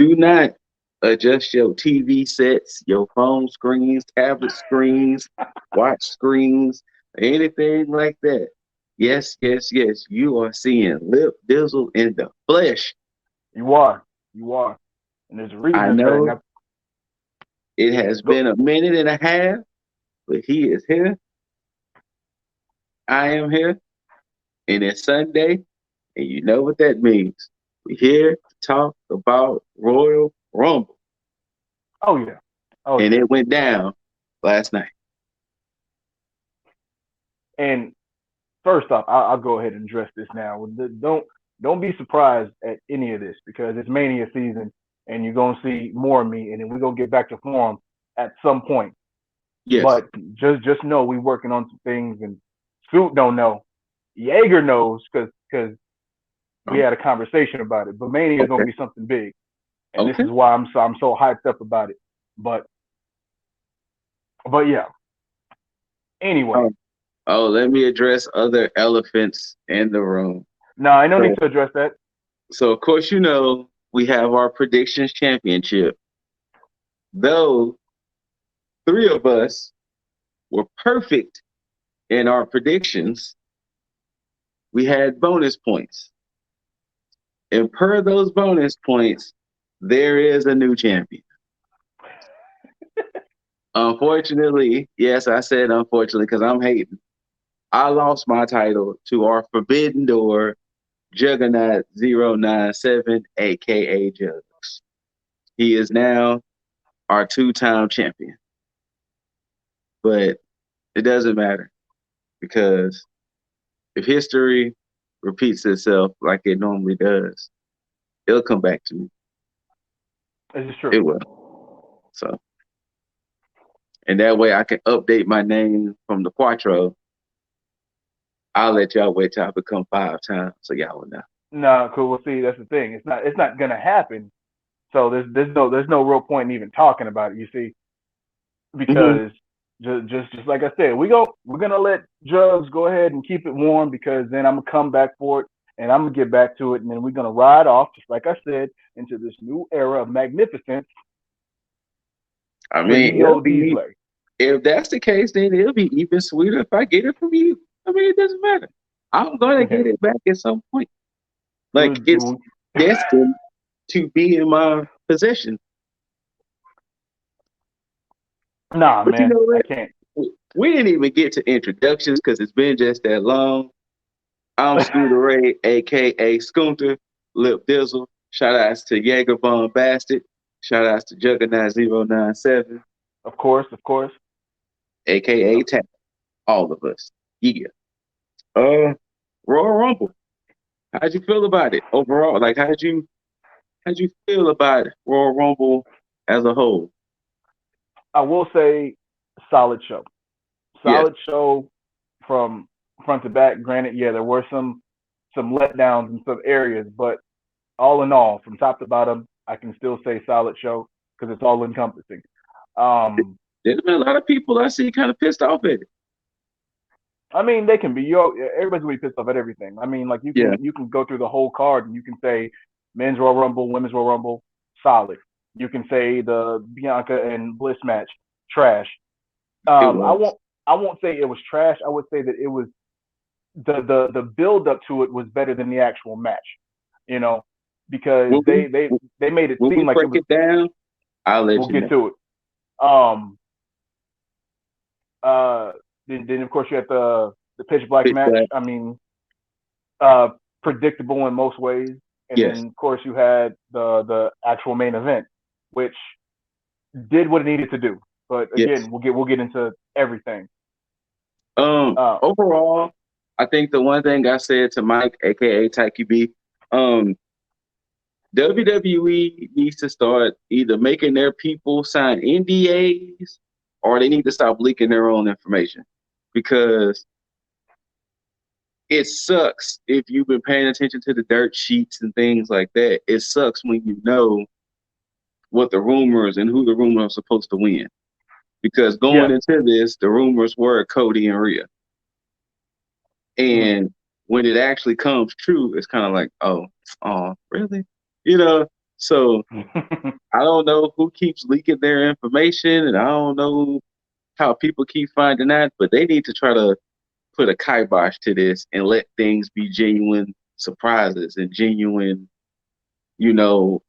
Do not adjust your TV sets, your phone screens, tablet screens, watch screens, anything like that. Yes, yes, yes. You are seeing Lip Dizzle in the flesh. You are. You are. And there's a reason I it's hurting. know it has Go. been a minute and a half, but he is here. I am here. And it's Sunday. And you know what that means. We're here to talk about Royal Rumble. Oh yeah. Oh And yeah. it went down last night. And first off, I'll go ahead and address this now. Don't be surprised at any of this because it's Mania season, and you're gonna see more of me, and then we're gonna get back to form at some point. Yes. But just know we working on some things, and Scoot don't know. Jaeger knows because we Oh, had a conversation about it. But Mania is gonna okay. be something big, and this Okay. is why I'm so hyped up about it. But yeah. Anyway, Oh, oh, let me address other elephants in the room. no, I no need So, to address that. so of course, we have our predictions championship. Though three of us were perfect in our predictions, we had bonus points. And per those bonus points, there is a new champion. Unfortunately, yes, I said unfortunately because I'm hating. I lost my title to our Forbidden Door Juggernaut 097, aka Jugs. He is now our two-time champion. But it doesn't matter because if history repeats itself like it normally does, it'll come back to me. This is true. It will. So, and that way I can update my name from the Quattro. I'll let y'all wait till I become 5 times so y'all will know. No, cool. Well, see, that's the thing. It's not gonna happen. So there's no real point in even talking about it. You see, Mm-hmm. because just like I said, we're gonna let Jugs go ahead and keep it warm because then I'm gonna come back for it and I'm gonna get back to it and then we're gonna ride off just like I said into this new era of magnificence I with mean, Neo Diesel. if that's the case, then it'll be even sweeter if I get it from you. I mean, it doesn't matter. I'm gonna get it back at some point. Like it's destined to be in my possession. Nah, But you man, know I what? can't. We didn't even get to introductions because it's been just that long. I'm ScooterRay, aka Scooter, Lip Dizzle. Shout outs to Jaeger Von Bastard. Shout outs to Juggernaut 097, Of course, of course. aka Tap. All of us. Yeah. Uh Royal Rumble. How'd you feel about it overall? Like how'd you feel about Royal Rumble as a whole? I will say, solid show. Yes. Solid show from front to back. Granted, yeah, there were some letdowns in some areas, but all in all, from top to bottom, I can still say solid show because it's all encompassing. Um, There's been a lot of people I see kind of pissed off at it. I mean, they can be. Everybody's gonna be pissed off at everything. I mean, like you Yeah. can you can go through the whole card and you can say men's Royal Rumble, women's Royal Rumble, solid. You can say the Bianca and Bliss match, trash. It I was. won't say it was trash. I would say that it was the build up to it was better than the actual match. You know, because When we they made it when seem we like it break was. it down, I'll let We'll you get know. to it. Um. Uh. Then of course you have the pitch black Pitch match. black. I mean, uh, predictable in most ways. And Yes. then of course you had the actual main event, which did what it needed to do. But Yes. again, we'll get into everything. Uh. Overall, I think the one thing I said to Mike, aka Taiki B, um, WWE needs to start either making their people sign NDAs or they need to stop leaking their own information because it sucks if you've been paying attention to the dirt sheets and things like that. It sucks when you know what the rumors and who the rumors are supposed to win. Because going Yeah. into this, the rumors were Cody and Rhea. Mm-hmm. And when it actually comes true, it's kind of like, oh, really? You know? So I don't know who keeps leaking their information, and I don't know how people keep finding that, but they need to try to put a kibosh to this and let things be genuine surprises and genuine, you know,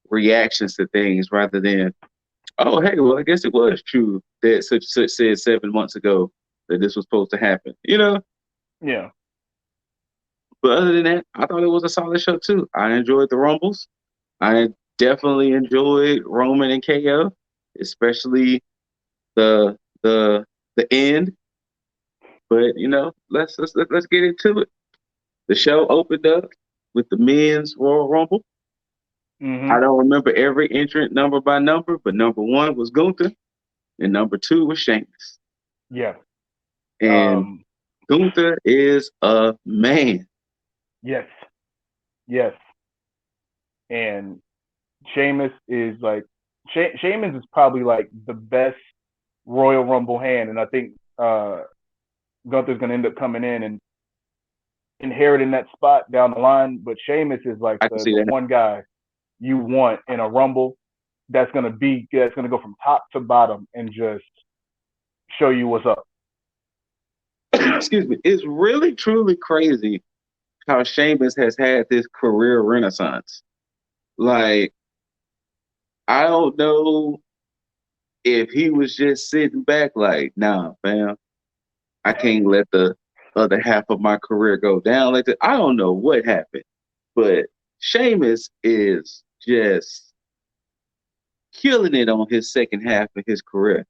reactions to things rather than, oh, hey, well, I guess it was true that such said 7 months ago that this was supposed to happen, you know? Yeah. But other than that, I thought it was a solid show too. I enjoyed the Rumbles. I definitely enjoyed Roman and KO, especially the the the end. But let's get into it. The show opened up with the men's Royal Rumble. I Hmm. don't remember every entrant number by number, but number one was Gunther, and number two was Sheamus. Yeah. And Um. Gunther is a man. Yes. Yes. And Sheamus is like Sheamus is probably like the best Royal Rumble hand, and I think Gunther's gonna end up coming in and inheriting that spot down the line. But Sheamus is like I can the see that. one guy you want in a Rumble that's gonna go from top to bottom and just show you what's up. Excuse me. It's really truly crazy how Sheamus has had this career renaissance. Like, I don't know if he was just sitting back like, nah, fam, I can't let the other half of my career go down like that. I don't know what happened, but Sheamus is just killing it on his second half of his career.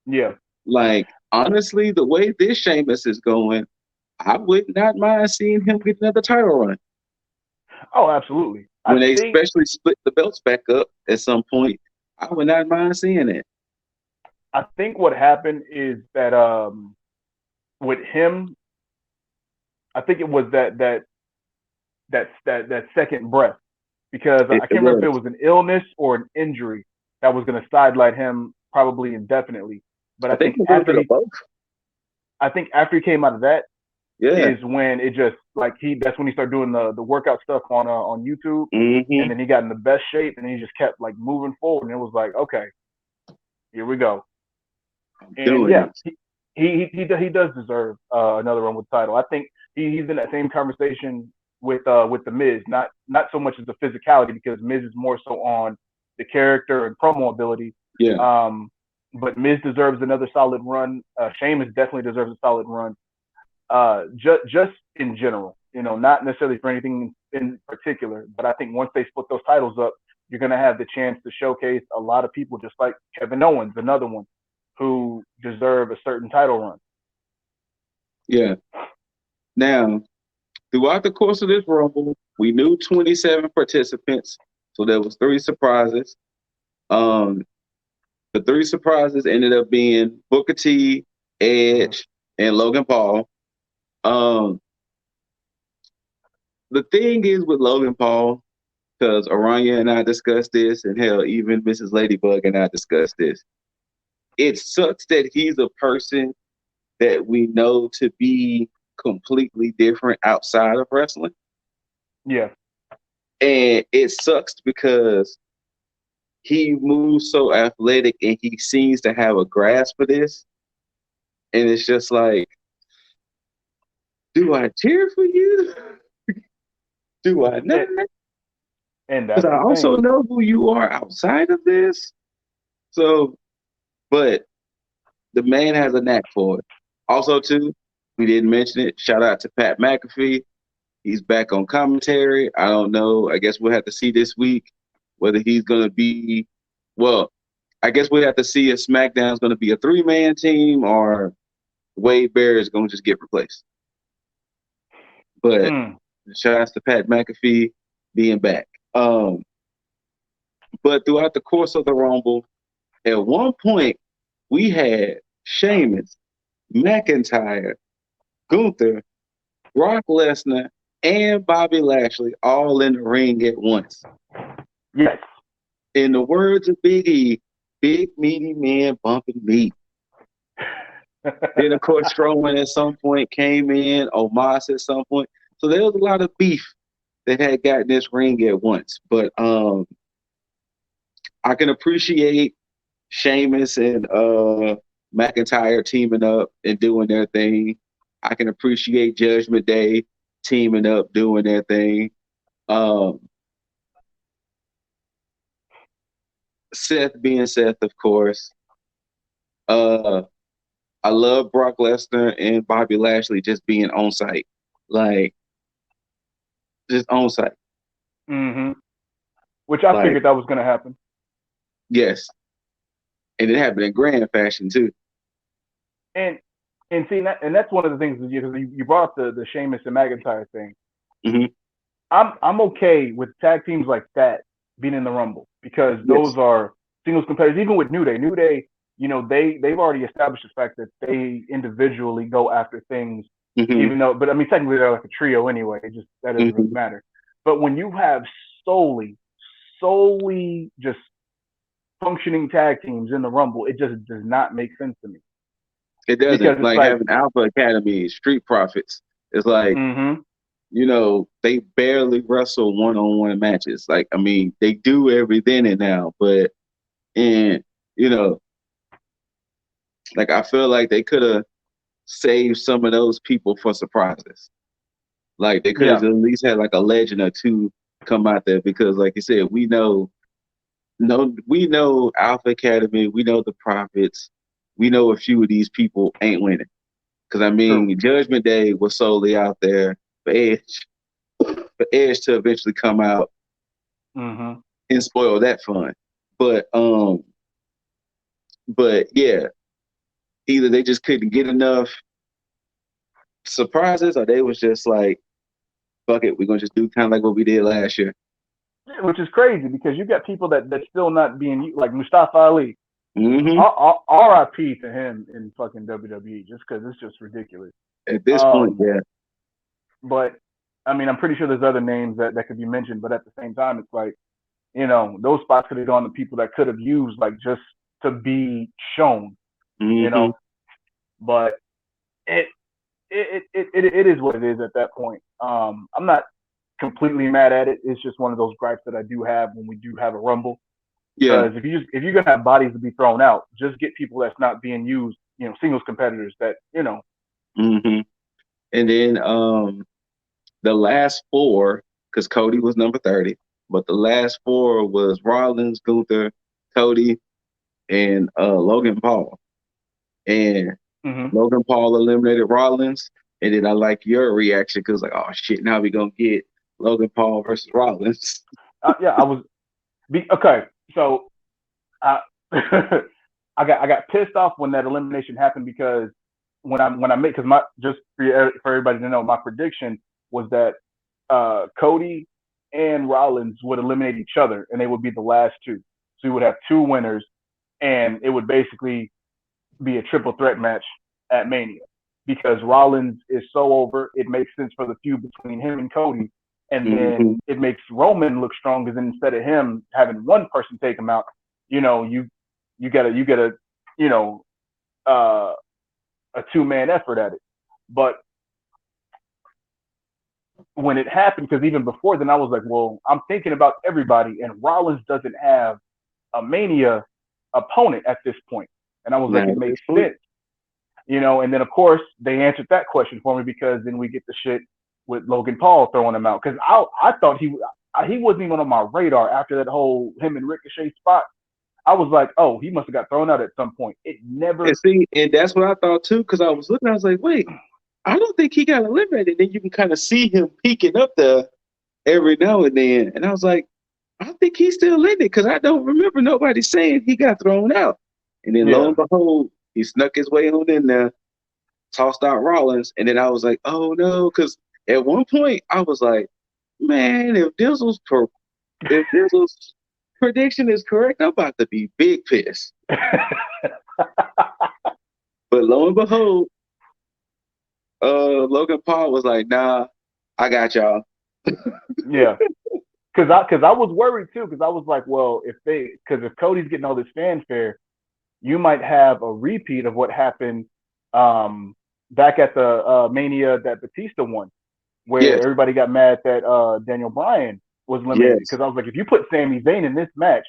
Yeah. Like, honestly, the way this Sheamus is going, I would not mind seeing him get another title run Oh, absolutely. when they especially split the belts back up at some point. I would not mind seeing it. I think what happened is that with him, I think it was that second breath because I It can't remember if was. it was an illness or an injury that was going to sidelight him probably indefinitely. But I think a little bit of both. I think after he came out of that Yeah. is when it just like that's when he started doing the workout stuff on YouTube, and Mm-hmm. then he got in the best shape, and he just kept like moving forward, and it was like, okay, here we go. I'm And doing yeah, this. he does deserve another run with the title. I think he's in that same conversation with the Miz, not so much as the physicality because Miz is more so on the character and promo ability. Yeah. But Miz deserves another solid run. Sheamus definitely deserves a solid run. Just in general, not necessarily for anything in particular, but I think once they split those titles up, you're going to have the chance to showcase a lot of people, just like Kevin Owens, another one who deserve a certain title run. Yeah. Now, throughout the course of this Rumble, we knew 27 participants, so there was three surprises. Um, the three surprises ended up being Booker T, Mm-hmm. Edge, and Logan Paul. Um, the thing is with Logan Paul, because Aranya and I discussed this, and hell, even Mrs. Ladybug and I discussed this. It sucks that he's a person that we know to be completely different outside of wrestling. Yeah. And it sucks because he moves so athletic and he seems to have a grasp for this. And it's just like, do I cheer for you? Do I not? And, and Because that's I the also thing. know who you are outside of this. So, but the man has a knack for it. Also, too, we didn't mention it. Shout out to Pat McAfee. He's back on commentary. I don't know. I guess we'll have to see this week whether he's going to be, well, I guess we have to see if SmackDown's going to be a three-man team or Wade Barrett is going to just get replaced. But Mm, shout out to Pat McAfee being back. Um, but throughout the course of the Rumble, at one point, we had Sheamus, McIntyre, Gunther, Brock Lesnar, and Bobby Lashley all in the ring at once. yes. In the words of Big E, big meaty man bumping meat. Then, of course, Strowman at some point came in, Omos at some point. So there was a lot of beef that had gotten this ring at once. But I can appreciate Sheamus and McIntyre teaming up and doing their thing. I can appreciate Judgment Day teaming up, doing their thing. Um, Seth being Seth, of course. Uh, I love Brock Lesnar and Bobby Lashley just being on site, like just on site. Mm-hmm. Which I Like figured that was going to happen. yes, and it happened in grand fashion too. And see, and that's one of the things, because you brought up the Sheamus and McIntyre thing. Mm-hmm. I'm okay with tag teams like that being in the Rumble, because those Yes. are singles competitors. Even with New Day, they've already established the fact that they individually go after things, Mm-hmm. even though, but I mean, technically they're like a trio anyway. It just, that doesn't really Mm-hmm. matter. But when you have solely just functioning tag teams in the Rumble, it just does not make sense to me, It because doesn't it's like like, having Alpha Academy, Street Profits. It's like mm-hmm, they barely wrestle one-on-one matches. Like I mean, they do every then and now, but and you know, like I feel like they could have saved some of those people for surprises. Like they could have yeah, at least had like a legend or two come out there because, like you said, we know Alpha Academy, we know the Prophets, we know a few of these people ain't winning. Because I true, mean, Judgment Day was solely out there for Edge to eventually come out mm-hmm, and spoil that fun. But but yeah, either they just couldn't get enough surprises, or they was just like, fuck it, we're gonna just do kind of like what we did last year. which is crazy, because you got people that's still not being used, like Mustafa Ali. Hmm. R.I.P. to him in fucking WWE, just because it's just ridiculous. At this point, Um, yeah. but I mean, I'm pretty sure there's other names that could be mentioned, but at the same time, it's like, those spots could have gone to people that could have used, like, just to be shown, you Hmm. know. But it it is what it is at that point. I'm not completely mad at it. It's just one of those gripes that I do have when we do have a Rumble. Yeah. Because if you're gonna have bodies to be thrown out, just get people that's not being used, singles competitors that. Hmm. And then the last four, because Cody was number 30, but the last four was Rollins, Gunther, Cody, and Logan Paul. And Mm-hmm. Logan Paul eliminated Rollins. And then I like your reaction because like, oh shit, now we gonna get Logan Paul versus Rollins. Yeah, I was okay. So I I got pissed off when that elimination happened, because when I made, because my, just for everybody to know, my prediction was that Cody and Rollins would eliminate each other, and they would be the last two. So you would have two winners, and it would basically be a triple threat match at Mania, because Rollins is so over. It makes sense for the feud between him and Cody, and Hmm. then it makes Roman look strong, because instead of him having one person take him out, you get a you know uh, a 2-man effort at it. But when it happened, because even before then I was like, well, I'm thinking about everybody, and Rollins doesn't have a Mania opponent at this point, and I was like, Now it at this makes point, sense. And then of course they answered that question for me, because then we get the shit with Logan Paul throwing him out, because I thought he wasn't even on my radar after that whole him and Ricochet spot. I was like, oh, he must have got thrown out at some point. It and never. see, and that's what I thought too, because I was looking, I was like, wait, I don't think he got eliminated. Then you can kind of see him peeking up there every now and then, and I was like, I think he's still in it because I don't remember nobody saying he got thrown out. And then lo Yeah. and behold, he snuck his way on in there, tossed out Rollins, and then I was like, oh no, because at one point I was like, man, if Dizzle's prediction is correct, I'm about to be big pissed. But lo and behold, Logan Paul was like, nah, I got y'all. Yeah. Because I was worried too, because I was like, well, because if Cody's getting all this fanfare, you might have a repeat of what happened back at the Mania that Batista won, where Yes, everybody got mad that Daniel Bryan was eliminated. yes. Because I was like, if you put Sami Zayn in this match,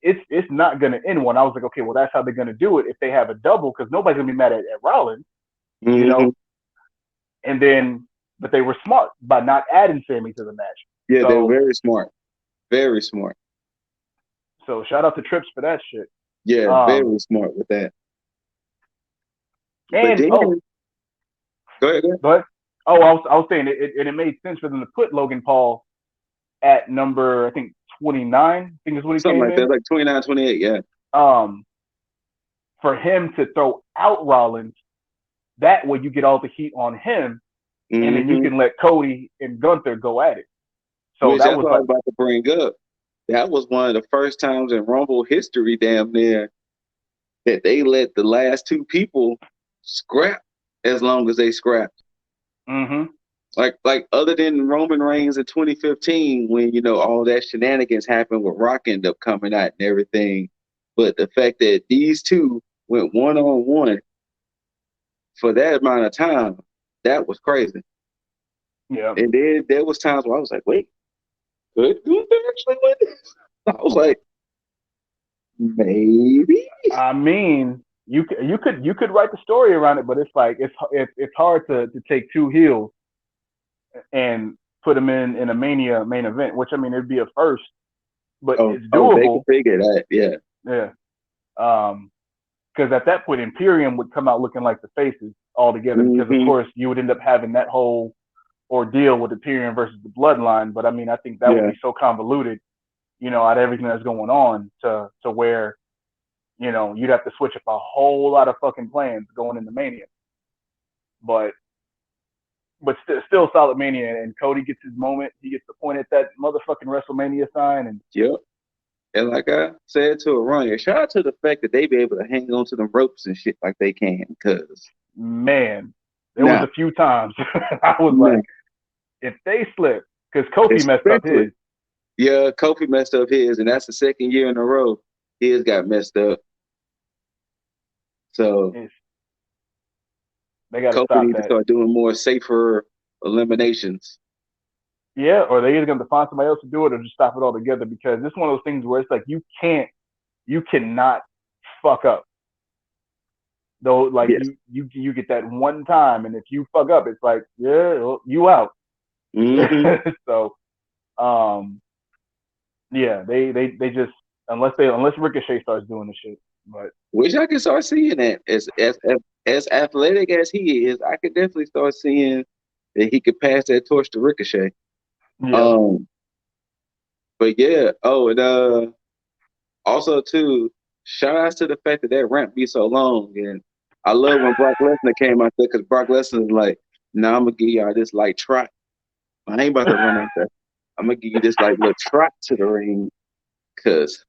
it's not gonna end one. I was like, okay, well that's how they're gonna do it if they have a double, because nobody's gonna be mad at Rollins, you Mm-hmm. know. And then, but they were smart by not adding Sammy to the match. Yeah, they're So very smart. Very smart. so shout out to Trips for that shit. Yeah, Um very smart with that. But and then, go ahead, go ahead. but I was saying it made sense for them to put Logan Paul at number, I think 29. I think is what he Something came like that, in. like 29, 28, yeah. Um, for him to throw out Rollins, that way you get all the heat on him, and then you Mm-hmm. can let Cody and Gunther go at it. So Which that that's was what I like, was about to bring up. That was one of the first times in Rumble history, damn near, that they let the last two people scrap as long as they scrapped. mm-hmm, Like other than Roman Reigns in 2015, when all that shenanigans happened with Rock end up coming out and everything, but the fact that these two went 1-on-1 for that amount of time, that was crazy. yeah. And then there was times where I was like, wait, could Gunther actually win this? I was like, maybe. I mean, you could write the story around it, but it's like it's hard to take two heels and put them in a Mania main event, which I mean it'd be a first, but Oh, it's oh, they could doable. figure that. Yeah. Yeah. Because at that point Imperium would come out looking like the faces altogether, because of Mm-hmm. course you would end up having that whole ordeal with Imperium versus the Bloodline. But I mean, I think that would Yeah. be so convoluted, out of everything that's going on, to where you'd have to switch up a whole lot of fucking plans going into Mania. But still solid Mania, and Cody gets his moment. He gets to point at that motherfucking WrestleMania sign, and Yep. And like I said to Aranya, shout out to the fact that they be able to hang on to the ropes and shit like they can. Cause man, there was now, a few times I was now, like, if they slip, because Kofi messed up especially, his. yeah, Kofi messed up his, and that's the second year in a row his got messed up. So It's, they got to Kofi stop need to that. start doing more safer eliminations. Yeah, or they either going to find somebody else to do it, or just stop it altogether, because this is one of those things where it's like you cannot fuck up. Though, like Yes. you get that one time, and if you fuck up, it's like, yeah, well, you out. Mm-hmm. So, um, yeah, they just, unless Ricochet starts doing the shit, but Which I can start seeing that as athletic as he is, I could definitely start seeing that he could pass that torch to Ricochet. yeah, Um, but yeah. Oh, and also too, shout outs to the fact that ramp be so long, and I love when Brock Lesnar came out there because Brock Lesnar is like, "Nah, I'm gonna give y'all this light trot. I ain't about to run out there. I'm gonna give you this like little trot to the ring, cause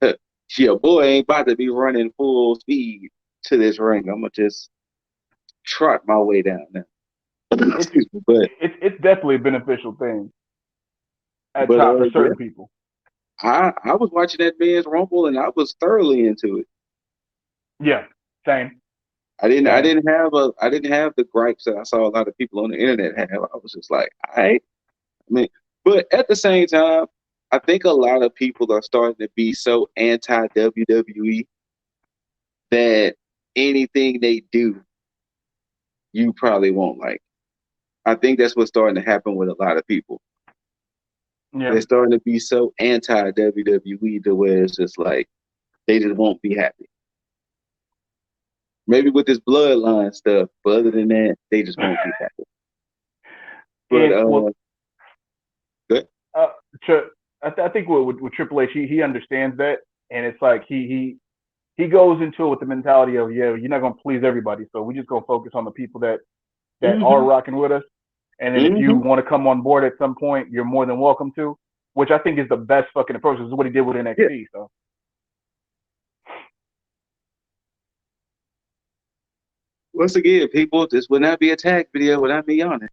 your boy ain't about to be running full speed to this ring. I'm gonna just trot my way down there." it's Excuse me, but it's definitely a beneficial thing at but top for yeah, certain people. I was watching that man's Rumble and I was thoroughly into it. Yeah, same, I same. didn't have the gripes that I saw a lot of people on the internet have. I was just like, I mean, but at the same time, I think a lot of people are starting to be so anti WWE that anything they do, you probably won't like. I think that's what's starting to happen with a lot of people. Yeah, They're starting to be so anti WWE to where it's just like they just won't be happy. Maybe with this bloodline stuff, but other than that, they just won't be happy. But and well, good. uh, I think with Triple H, he understands that, and it's like he goes into it with the mentality of, yeah, you're not gonna please everybody, so we just gonna focus on the people that are Mm-hmm. rocking with us. And then if you Mm-hmm. want to come on board at some point, you're more than welcome to. Which I think is the best fucking approach. This is what he did with Yeah. NXT. So Once again, people, this would not be a tag video without me on it.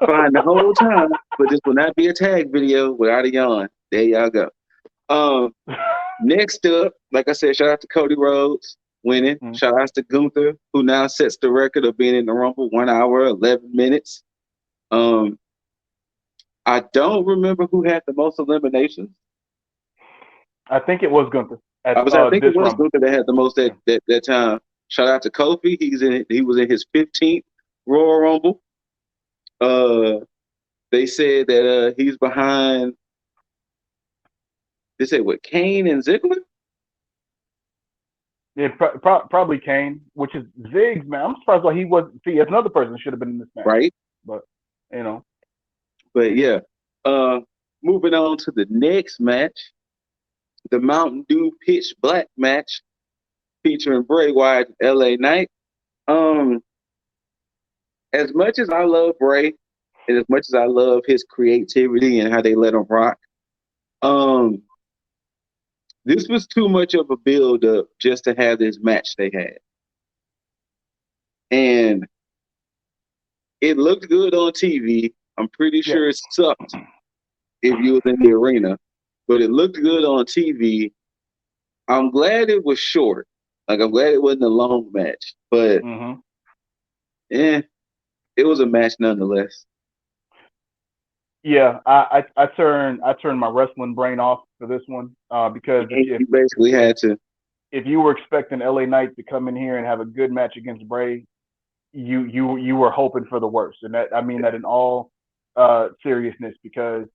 Fine the whole time, but this will not be a tag video without a yawn. There y'all go. Um, Next up, like I said, shout out to Cody Rhodes winning. mm. Shout out to Gunther, who now sets the record of being in the Rumble 1 hour, 11 minutes. Um, I don't remember who had the most eliminations. I think it was Gunther at I think it this was Rumble. Gunther that had the most that time. Shout out to Kofi. He was in his 15th Royal Rumble. They said that he's behind. They said what, Kane and Ziggler, Yeah, probably Kane, which is Ziggs, man. I'm surprised why he wasn't. See, that's another person should have been in this match, right? but you know. But yeah, uh, moving on to the next match, the Mountain Dew Pitch Black match featuring Bray Wyatt and LA Knight. Um, as much as I love Bray, and as much as I love his creativity and how they let him rock, um, this was too much of a build up just to have this match they had. And it looked good on TV. I'm pretty Yeah. sure it sucked if you was in the arena, but it looked good on TV. I'm glad it was short. Like, I'm glad it wasn't a long match, but Mm-hmm. eh, it was a match nonetheless. Yeah, I turned my wrestling brain off for this one because You basically had to. if you were expecting LA Knight to come in here and have a good match against Bray, you were hoping for the worst, and that I mean that in all seriousness because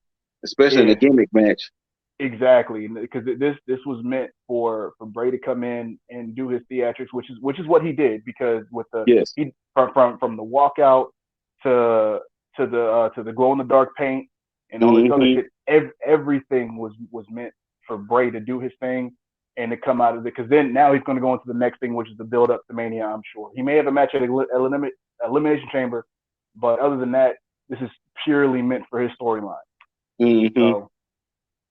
Especially in a if gimmick match. exactly because this was meant for Bray to come in and do his theatrics, which is what he did because with the Yes. he from the walkout to to the glow in the dark paint and all this other Hmm. shit, everything was meant for Bray to do his thing and to come out of it because then now he's going to go into the next thing, which is the build up to Mania. I'm sure he may have a match at Elimination Chamber, but other than that, this is purely meant for his storyline. Hmm. So,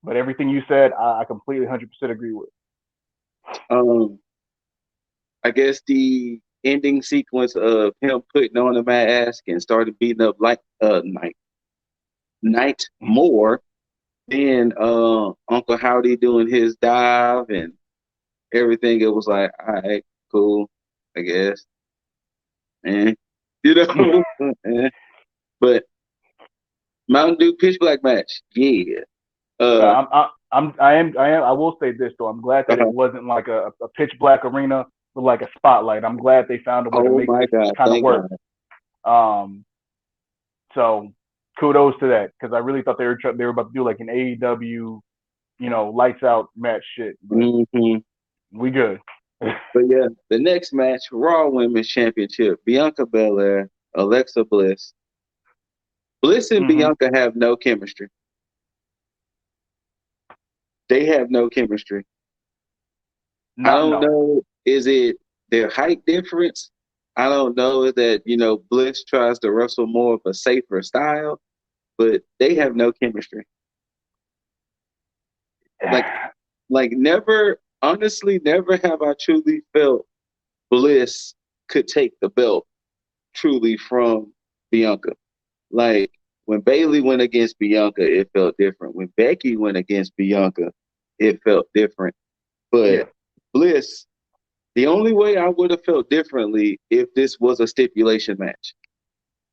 but everything you said, I completely 100% agree with. Um, I guess the ending sequence of him putting on a mask and started beating up like Night more, then Uncle Howdy doing his dive and everything. It was like, all right, cool, I guess. And you know, eh. But Mountain Dew Pitch Black match, yeah. Uh, I will say this though. I'm glad that it uh wasn't like a pitch black arena with like a spotlight. I'm glad they found a way to oh make my this God, kind of thank work. God. Um, so kudos to that because I really thought they were about to do like an AEW, lights out match shit, but Hmm. we good. But yeah, the next match, Raw Women's Championship, Bianca Belair, Alexa Bliss. Bliss and Hmm. Bianca have no chemistry. They have no chemistry. I Not don't no. know. Is it their height difference? I don't know. Is that, Bliss tries to wrestle more of a safer style, but they have no chemistry. Like, never, honestly, never have I truly felt Bliss could take the belt truly from Bianca. Like, when Bayley went against Bianca, it felt different. When Becky went against Bianca, it felt different. Yeah. But Bliss, the only way I would have felt differently if this was a stipulation match.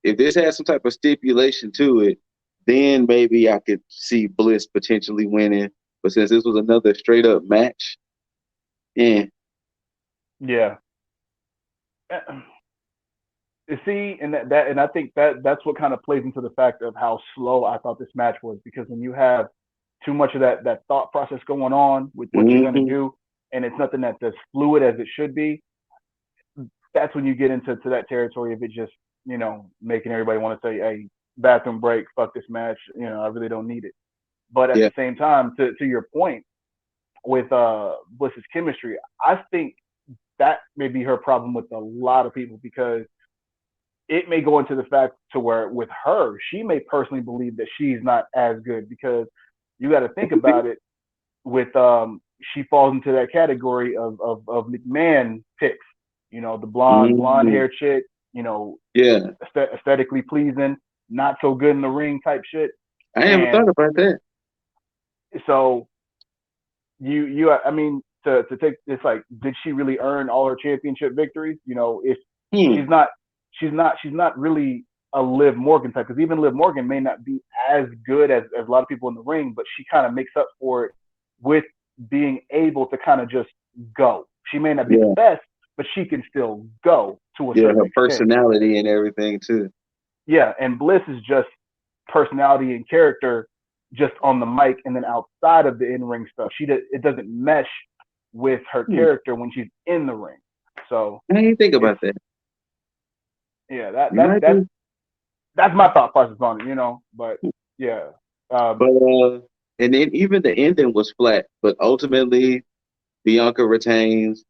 If this had some type of stipulation to it, then maybe I could see Bliss potentially winning. But since this was another straight up match, yeah. Yeah. See, and and I think that's what kind of plays into the fact of how slow I thought this match was because when you have too much of that thought process going on with what you're gonna Hmm. do, and it's nothing that's as fluid as it should be, that's when you get into that territory of it just making everybody want to say, "Hey, bathroom break, fuck this match," I really don't need it. But at Yeah. the same time, to your point with Bliss's chemistry, I think that may be her problem with a lot of people because it may go into the fact to where with her, she may personally believe that she's not as good because you got to think about it with she falls into that category of McMahon picks, the blonde Hmm. hair chick, you know, Yeah. aesthetically pleasing, not so good in the ring type shit. I never thought And about that. so I mean to take it's like did she really earn all her championship victories? If Hmm. she's not she's not really a Liv Morgan type because even Liv Morgan may not be as good as a lot of people in the ring, but she kind of makes up for it with being able to kind of just go. She may not be the Yeah. best, but she can still go to a Yeah, certain her extent. personality and everything too. Yeah, and Bliss is just personality and character just on the mic, and then outside of the in-ring stuff, it doesn't mesh with her Hmm. character when she's in the ring. So I didn't think it's about that. yeah, You might be, that's my thought process on it, you know. But yeah, but and then even the ending was flat. But ultimately, Bianca retains.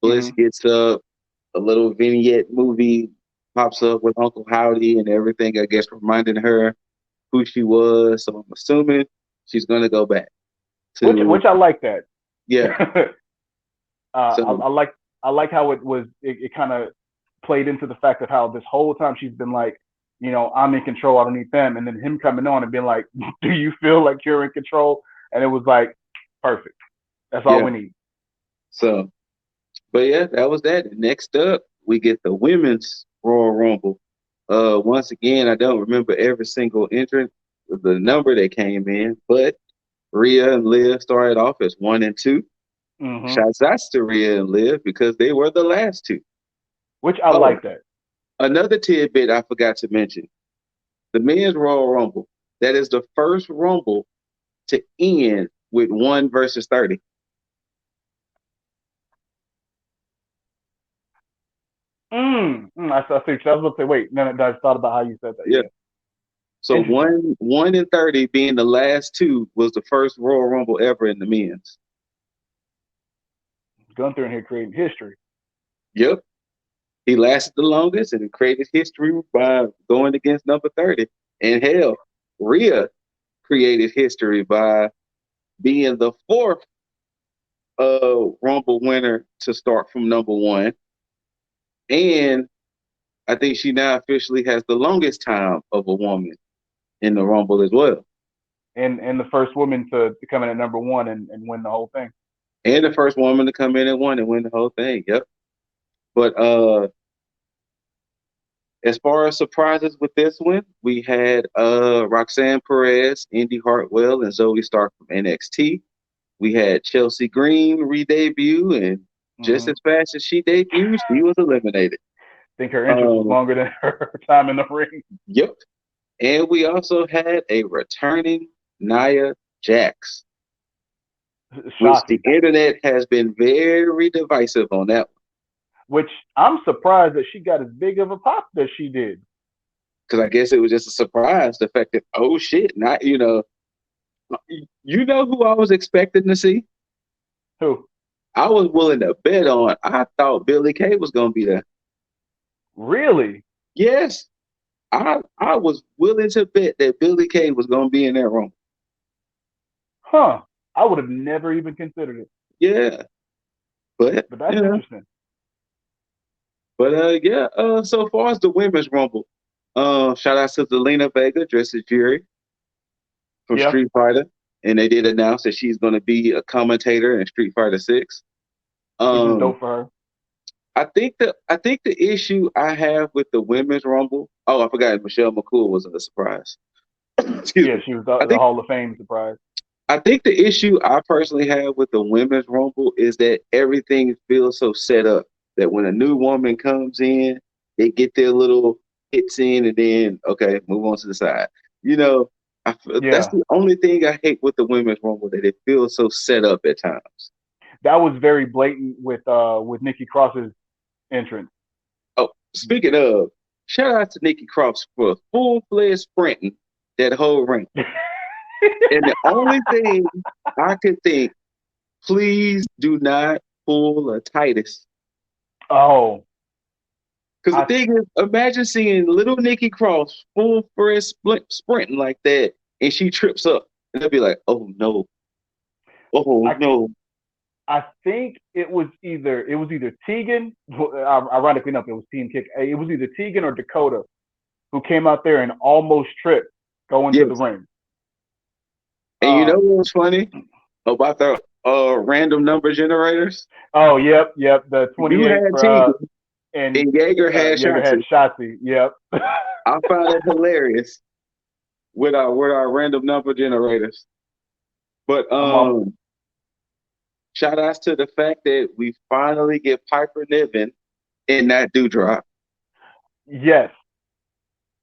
Bliss mhm. gets up. A little vignette movie pops up with Uncle Howdy and everything. I guess reminding her who she was. So I'm assuming she's gonna go back to Which I like that. yeah. So I like how it kind of played into the fact of how this whole time she's been like, you know, I'm in control, I don't need them, and then him coming on and being like, do you feel like you're in control? And it was like, perfect. That's all yeah. we need. So but yeah, that was that. Next up, we get the women's Royal Rumble. Once again, I don't remember every single entrant, the number they came in, but Rhea and Liv started off as 1 and 2. Hmm. Shouts out to Rhea and Liv because they were the last two. Which I Oh, like that. another tidbit I forgot to mention: the men's Royal Rumble. That is the first Rumble to end with 1 versus 30. I see. I was going to say, wait, no, I just thought about how you said that. Yeah. Yeah. So Interesting. 1 and 30 being the last two was the first Royal Rumble ever in the men's. Gunther in here creating history. Yep. He lasted the longest and created history by going against number 30. And hell, Rhea created history by being the fourth Rumble winner to start from number 1. And I think she now officially has the longest time of a woman in the Rumble as well. And the first woman to come in at number one and win the whole thing. And the first woman to come in at 1 and win the whole thing. Yep. But as far as surprises with this one, we had Roxanne Perez, Indy Hartwell, and Zoe Stark from NXT. We had Chelsea Green re-debut, and just Hmm. as fast as she debuted, she was eliminated. I think her entrance was Um, longer than her time in the ring. yep. And we also had a returning Nia Jax, which the Shotzi. internet has been very divisive on that one. Which I'm surprised that she got as big of a pop that she did. Because I guess it was just a surprise, the fact that, oh shit, not, you know who I was expecting to see? Who? I was willing to bet on. I thought Billy Kay was gonna be there. Really? Yes, I was willing to bet that Billy Kay was gonna be in that room. Huh. I would have never even considered it. Yeah, but But that's interesting. yeah. So far as the women's rumble, shout out to Zelina Vega, dressed as Jerry from Yeah. Street Fighter, and they did announce that she's gonna be a commentator in Street Fighter 6. Which is Um, dope for her. I think the issue I have with the women's rumble. Oh, I forgot Michelle McCool was a surprise. Excuse Yeah, me. she was I the think Hall of Fame surprise. I think the issue I personally have with the women's rumble is that everything feels so set up that when a new woman comes in, they get their little hits in and then okay, move on to the side. You know, that's Yeah. the only thing I hate with the women's rumble, that it feels so set up at times. That was very blatant with Nikki Cross's entrance. Oh, speaking of, shout out to Nikki Cross for full-fledged sprinting that whole ring. And the only thing I could think, please do not pull a Titus. Oh, Because the I thing is, imagine seeing little Nikki Cross full-fledged sprinting like that, and she trips up, and they'll be like, "Oh no, oh I no." I think it was either Tegan. Ironically enough, it was Team Kick. It was either Tegan or Dakota who came out there and almost tripped going to the Yes. ring. And you know Um. what's funny about the random number generators? Oh, yep. The You 28 had for Tegan, and and Jaeger had Jaeger had Shotzi. Shotzi. Yep. I found it hilarious with our random number generators. But I'm shout outs to the fact that we finally get Piper Niven in that dewdrop. Yes,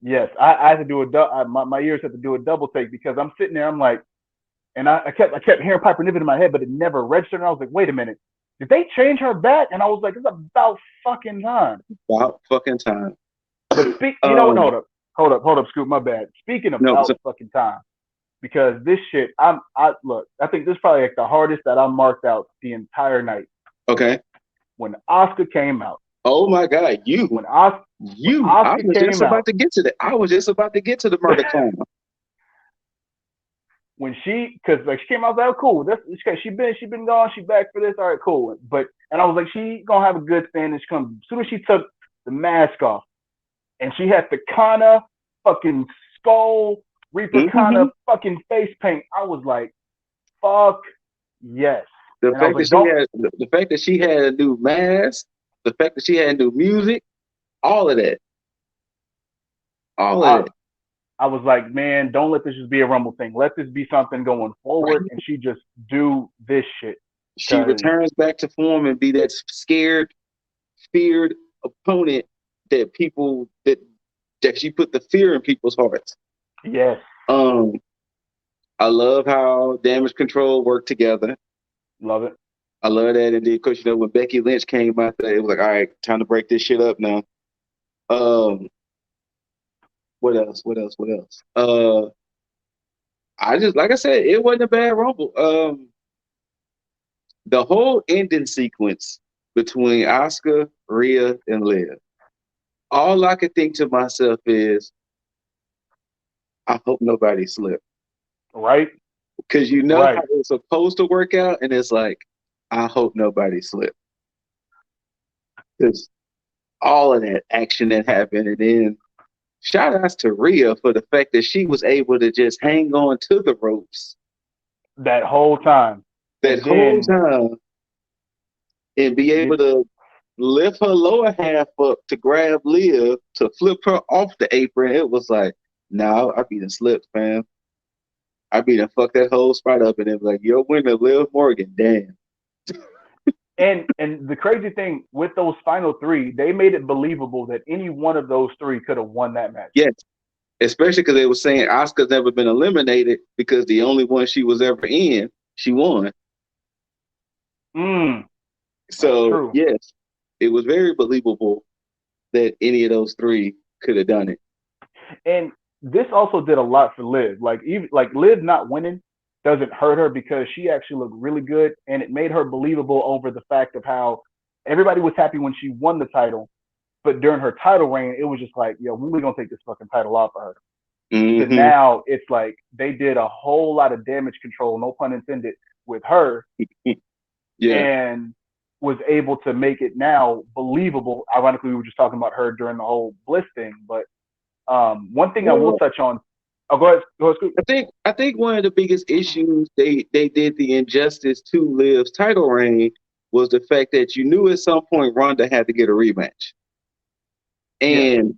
yes. I had to do my ears had to do a double take because I'm sitting there. I'm like, and I kept hearing Piper Niven in my head, but it never registered. And I was like, wait a minute, did they change her back? And I was like, it's about fucking time. About fucking time. But you know what? Hold up, Scoop. My bad. Speaking No, about fucking time, because this shit, I look. I think this is probably like the hardest that I marked out the entire night. okay. When Oscar came out. Oh my God, When Oscar I was just came about out. to get to that. I was just about to get to the murder clown. When because like she came out, I was like, oh, cool. She been gone. She back for this. All right, cool. And I was like, she gonna have a good stand. And she comes as soon as she took the mask off, and she had the Kana fucking skull Reaper Kana fucking face paint. I was like, fuck yes. The And fact like, the fact that she had a new mask, the fact that she had new music, all of that. All of it. I was like, man, don't let this just be a Rumble thing. Let this be something going forward, and she just do this shit. She returns back to form and be that scared, feared opponent that people that she put the fear in people's hearts. Yes. I love how Damage Control worked together. Love it. I love that. And then, of course, when Becky Lynch came out there, it was like, all right, time to break this shit up now. What else? I just, like I said, it wasn't a bad Rumble. The whole ending sequence between Asuka, Rhea, and Liv, all I could think to myself is, I hope nobody slipped. Right? Because you know how it's supposed to work out, and it's like, I hope nobody slipped. Because all of that action that happened, and then shout outs to Rhea for the fact that she was able to just hang on to the ropes that whole time. And be able to lift her lower half up to grab Liv to flip her off the apron. It was like, no, I be done slipped, fam. I be done fuck that whole spot up, and it was like, your winner, Liv Morgan. Damn. And the crazy thing with those final three, they made it believable that any one of those three could have won that match. Yes, especially because they were saying Asuka's never been eliminated because the only one she was ever in, she won. So yes, it was very believable that any of those three could have done it. And this also did a lot for Liv. Like Liv not winning doesn't hurt her because she actually looked really good, and it made her believable over the fact of how everybody was happy when she won the title, but during her title reign, it was just like, yo, when we gonna take this fucking title off of her? So now it's like they did a whole lot of damage control, no pun intended, with her, and was able to make it now believable. Ironically, we were just talking about her during the whole Bliss thing, but one thing I will touch on. Oh, go ahead, Scoop. I think one of the biggest issues they did the injustice to Liv's title reign was the fact that you knew at some point Ronda had to get a rematch, and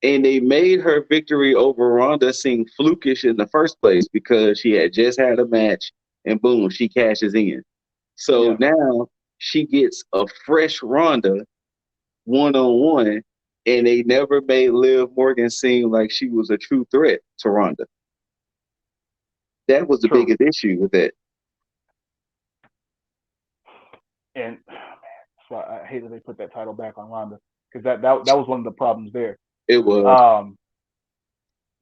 they made her victory over Ronda seem flukish in the first place because she had just had a match and boom, she cashes in. So now she gets a fresh Ronda one-on-one, and they never made Liv Morgan seem like she was a true threat to Ronda. That was the biggest issue with it. And so I hate that they put that title back on Ronda because that was one of the problems there. It was.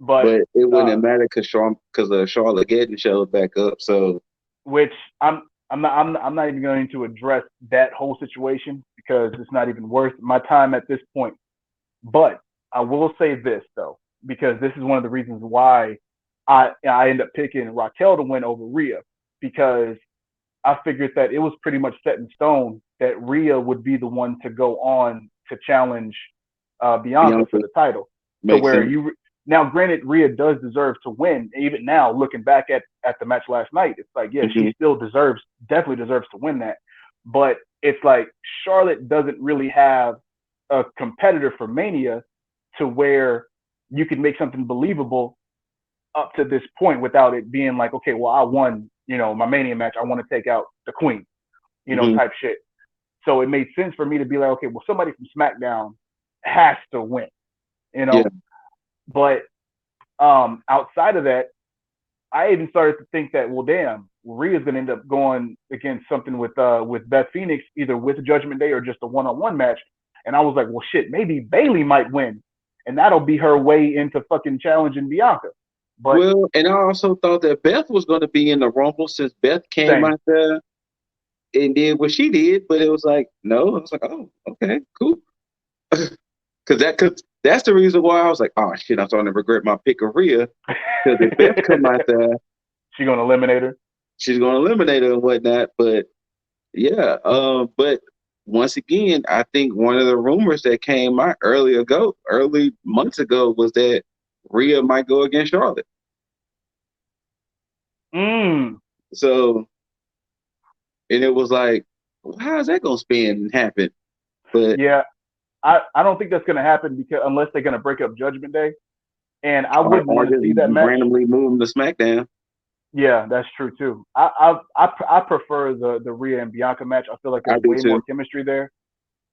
But it wouldn't matter because Charlotte Gayton showed back up. So, which I'm not even going to address that whole situation because it's not even worth my time at this point. But I will say this though, because this is one of the reasons why I end up picking Raquel to win over Rhea, because I figured that it was pretty much set in stone that Rhea would be the one to go on to challenge Bianca for the title. So where now, granted, Rhea does deserve to win. Even now, looking back at the match last night, it's like, she still definitely deserves to win that. But it's like Charlotte doesn't really have a competitor for Mania to where you can make something believable up to this point without it being like, okay, well, I won, my Mania match. I want to take out the Queen. Hmm. type shit. So it made sense for me to be like, okay, well, somebody from SmackDown has to win, you Yeah. know. But outside of that, I even started to think that, well, damn, Rhea's gonna end up going against something with Beth Phoenix, either with Judgment Day or just a one-on-one match. And I was like, well, shit, maybe Bayley might win, and that'll be her way into fucking challenging Bianca. But Well, and I also thought that Beth was going to be in the Rumble since Beth came same, out there and did what she did, but it was like, no. I was like, oh, okay, cool. Cause that's the reason why I was like, oh shit, I'm starting to regret my pick of Rhea. Because if Beth come out there, she gonna eliminate her. she's going to eliminate her and whatnot. But yeah, but once again, I think one of the rumors that came out early months ago, was that Rhea might go against Charlotte. Mm, So, and it was like, well, how is that going to spin and happen? But yeah, I don't think that's gonna happen because unless they're gonna break up Judgment Day, and I wouldn't or want to just see that match. randomly move them to SmackDown. Yeah, that's true too. I prefer the Rhea and Bianca match. I feel like I there's do way more too. chemistry there,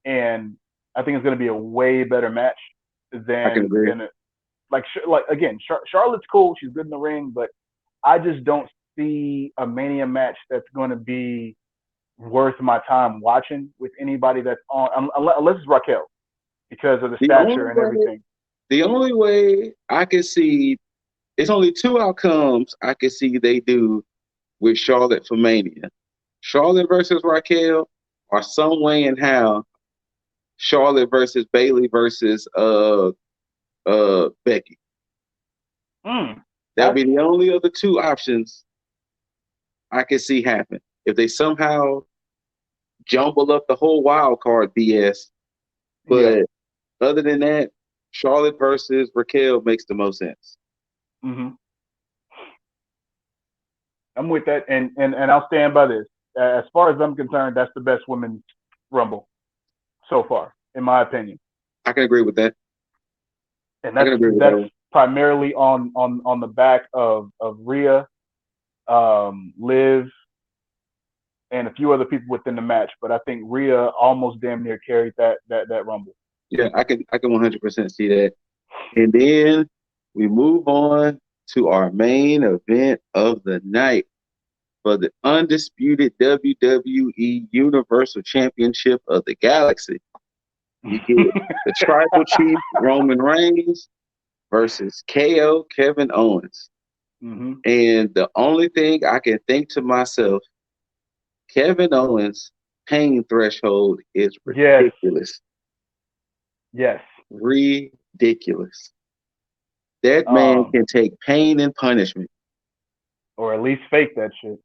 and I think it's going to be a way better match I can agree. than like again. Charlotte's cool. She's good in the ring, but I just don't see a Mania match that's going to be worth my time watching with anybody that's on unless it's Raquel because of the The only stature and way, everything. the only way I can see, it's only two outcomes I can see they do with Charlotte for Mania: Charlotte versus Raquel, or some way and how Charlotte versus Bayley versus Becky. Mm, That would that's be the only other two options I can see happen. If they somehow jumble up the whole wild card BS, yeah. but other than that, Charlotte versus Raquel makes the most sense. Hmm. I'm with that, and I'll stand by this. As far as I'm concerned, that's the best women's rumble so far, in my opinion. I can agree with that. And I that's can agree with that that's one. primarily on the back of Rhea, Liv, and a few other people within the match. But I think Rhea almost damn near carried that rumble. Yeah, I can 100% see that. And then we move on to our main event of the night for the undisputed WWE Universal Championship of the Galaxy. You get the Tribal Chief Roman Reigns versus KO Kevin Owens. Hmm. And the only thing I can think to myself, Kevin Owens' pain threshold is Yes, ridiculous. yes. Ridiculous. That man Um, can take pain and punishment, or at least fake that shit.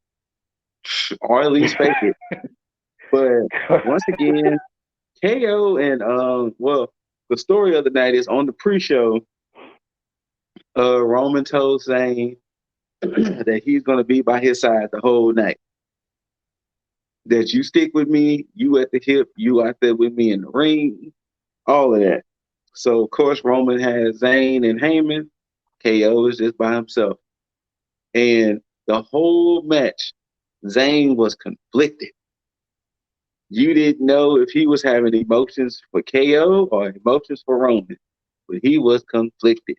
or at least fake it. But once again, KO and well, the story of the night is on the pre-show. Roman told Zayn that he's going to be by his side the whole night. That you stick with me, you at the hip, you out there with me in the ring, all of that. So of course Roman has Zayn and Heyman. KO is just by himself, and the whole match, Zayn was conflicted. You didn't know if he was having emotions for KO or emotions for Roman, but he was conflicted.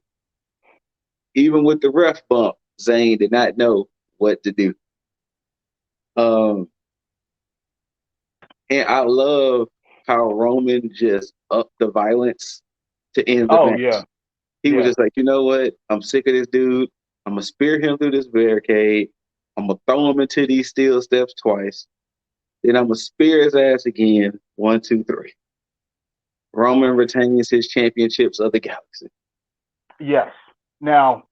Even with the ref bump, Zayn did not know what to do. Um, and I love how Roman just upped the violence to end the Oh match. yeah, He was yeah. just like, you know what? I'm sick of this dude. I'm gonna spear him through this barricade. I'm gonna throw him into these steel steps twice. Then I'm gonna spear his ass again. One, two, three. Roman retains his championships of the galaxy. Yes. Now,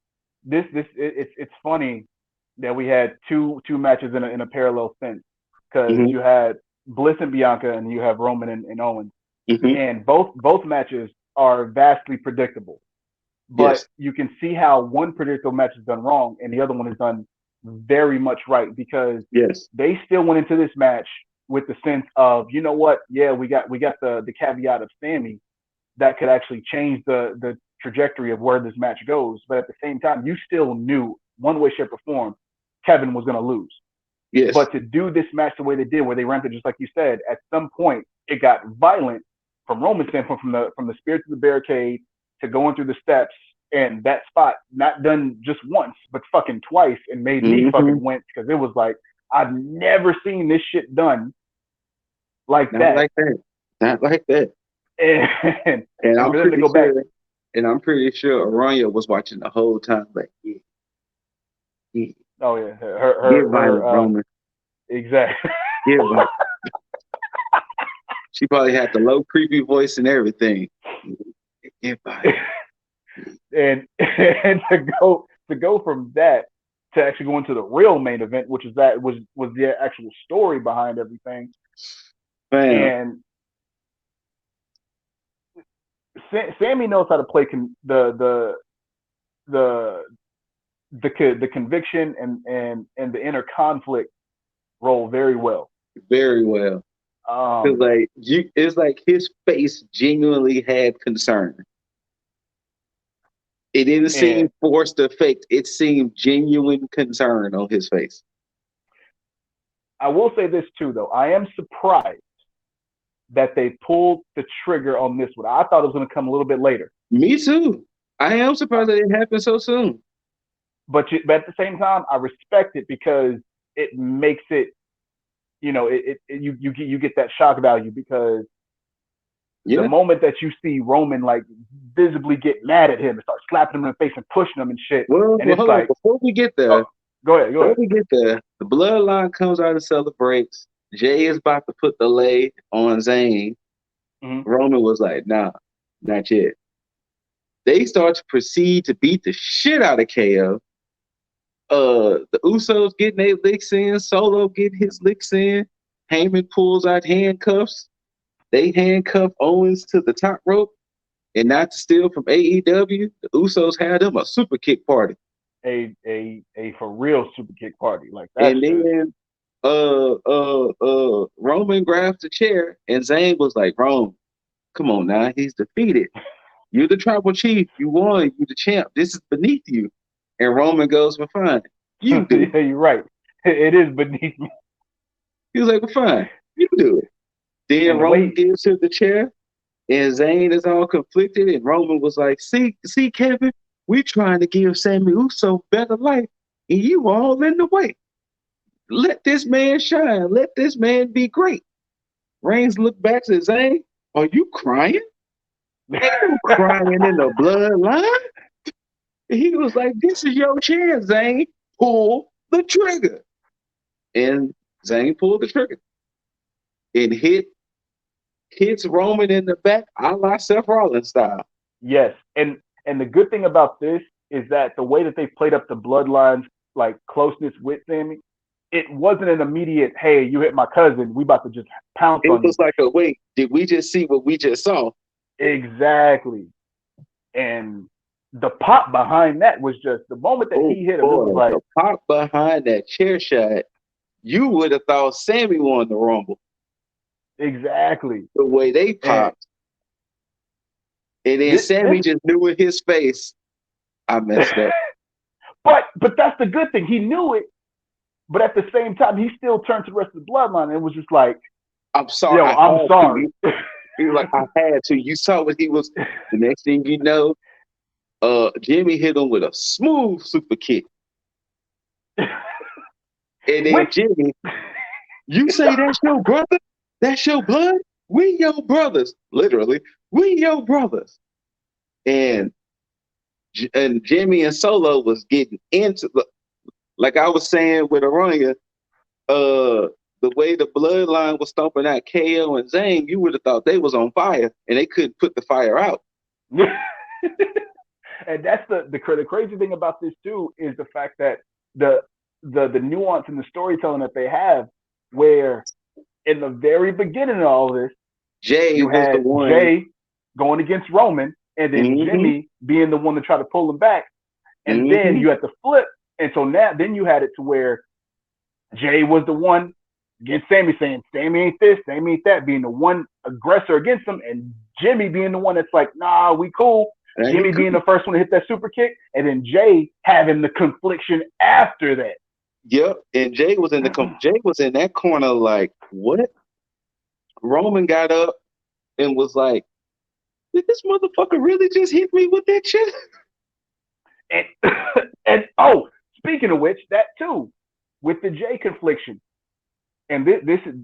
it's funny that we had two matches in a parallel sense because Hmm. you had Bliss and Bianca and you have Roman and Owens, Hmm. and both matches are vastly predictable. But Yes. you can see how one predictable match is done wrong and the other one is done very much right because Yes. they still went into this match with the sense of, you know what, yeah, we got the caveat of Sammy that could actually change the trajectory of where this match goes. But at the same time, you still knew one way, shape, or form Kevin was going to lose. Yes. But to do this match the way they did, where they ramped it, just like you said, at some point it got violent from Roman's standpoint, from the spear to the barricade to going through the steps, and that spot not done just once, but fucking twice, and made me fucking wince because it was like I've never seen this shit done like Not that. like that. Not like that. And I'm for them to pretty go sure. back, And I'm pretty sure Aranya was watching the whole time. Like, yeah. oh yeah, Get violent, Roman. exactly. Get violent. She probably had the low, creepy voice and everything. Get violent. and to go from that to actually go into the real main event, which is that was the actual story behind everything. Bam. And Sammy knows how to play the conviction and the inner conflict role very well. Very well. It's like his face genuinely had concern. It didn't seem forced or faked. It seemed genuine concern on his face. I will say this too, though. I am surprised that they pulled the trigger on this one. I thought it was going to come a little bit later. Me too. I am surprised that it happened so soon. But at the same time, I respect it because it makes it, you get that shock value because the moment that you see Roman like visibly get mad at him and start slapping him in the face and pushing him and shit. And it's hold like, on. Before we get there, go ahead. Before we get there, the bloodline comes out and celebrates. Jay is about to put the lay on Zayn. Roman was like, nah, not yet. They start to proceed to beat the shit out of KO. The Usos getting their licks in, Solo getting his licks in. Heyman pulls out handcuffs. They handcuff Owens to the top rope. And not to steal from AEW, the Usos had them a super kick party. A for real super kick party like that. And then Roman grabs the chair and Zayn was like, Rome, come on now, he's defeated. You're the tribal chief. You won. You're the champ. This is beneath you. And Roman goes, well, fine. You do it. Yeah, you're right. It is beneath me. He was like, well, fine. You do it. Then Roman gives him the chair, and Zayn is all conflicted, and Roman was like, see, Kevin, we're trying to give Sammy Uso better life, and you all in the way. Let this man shine. Let this man be great. Reigns looked back to Zayn. Are you crying? Ain't no crying in the bloodline. He was like, this is your chance, Zayn. Pull the trigger. And Zayn pulled the trigger. It hits Roman in the back, a la Seth Rollins style. Yes. And the good thing about this is that the way that they played up the bloodlines, like closeness with Sammy, it wasn't an immediate, hey, you hit my cousin, we about to just pounce on you. It was like a, wait, did we just see what we just saw? Exactly. And the pop behind that was just the moment that he hit him. It was like the pop behind that chair shot. You would have thought Sammy won the Rumble. Exactly. The way they popped. And then Sammy just knew in his face, I messed up. But that's the good thing. He knew it, but at the same time, he still turned to the rest of the bloodline and was just like, I'm sorry. I'm sorry. He was like, I had to. You saw what he was. The next thing you know, Jimmy hit him with a smooth super kick. And then Jimmy, you say that's your brother? That's your blood? We your brothers. Literally, we your brothers. And Jimmy and Solo was getting into the, like I was saying with Aranya, the way the bloodline was stomping out KO and Zayn, you would have thought they was on fire and they couldn't put the fire out. And that's the crazy thing about this too, is the fact that the nuance in the storytelling that they have, where in the very beginning of all this, Jay was the one. Jay going against Roman, and then Jimmy being the one to try to pull him back. And then you had to flip. And so then you had it to where Jay was the one against Sammy, saying, Sammy ain't this, Sammy ain't that, being the one aggressor against him, and Jimmy being the one that's like, nah, we cool. Jimmy being the first one to hit that super kick, and then Jay having the confliction after that. Yep. And Jay was in that corner like, what? Roman got up and was like, did this motherfucker really just hit me with that shit? And and oh, speaking of which, that too, with the J confliction, and this is